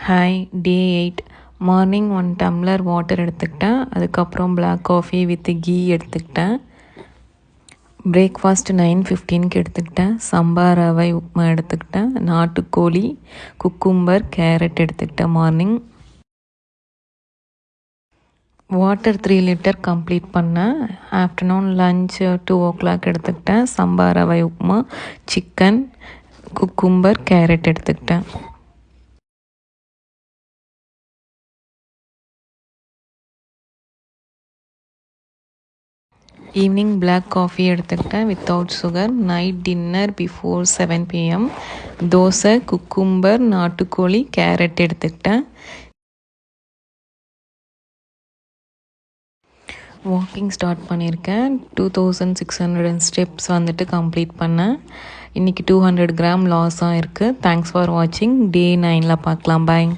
Hi, டே 8. Morning 1 tumbler water எடுத்துக்கிட்டேன். அதுக்கப்புறம் black coffee with key எடுத்துக்கிட்டேன். பிரேக்ஃபாஸ்ட் 9:15க்கு எடுத்துக்கிட்டேன். சம்பா ரவை உப்புமா எடுத்துக்கிட்டேன். நாட்டுக்கோழி, குக்கும்பர், கேரட் எடுத்துக்கிட்டேன் மார்னிங். வாட்டர் 3 லிட்டர் கம்ப்ளீட் பண்ணேன். ஆஃப்டர்நூன் லஞ்ச் 2 o'clock எடுத்துக்கிட்டேன். சம்பா ரவை உப்புமா, சிக்கன், குக்கும்பர், கேரட் எடுத்துக்கிட்டேன். ஈவினிங் பிளாக் காஃபி எடுத்துக்கிட்டேன் without sugar. Night dinner before 7 PM dosa, cucumber, நாட்டுக்கோழி, கேரட் எடுத்துக்கிட்டேன். வாக்கிங் ஸ்டார்ட் பண்ணியிருக்கேன். 2600 ஸ்டெப்ஸ் வந்துட்டு கம்ப்ளீட் பண்ணேன். இன்றைக்கி 200 கிராம் லாஸாக இருக்குது. தேங்க்ஸ் ஃபார் வாட்சிங். டே 9ல் பார்க்கலாம். பாய்.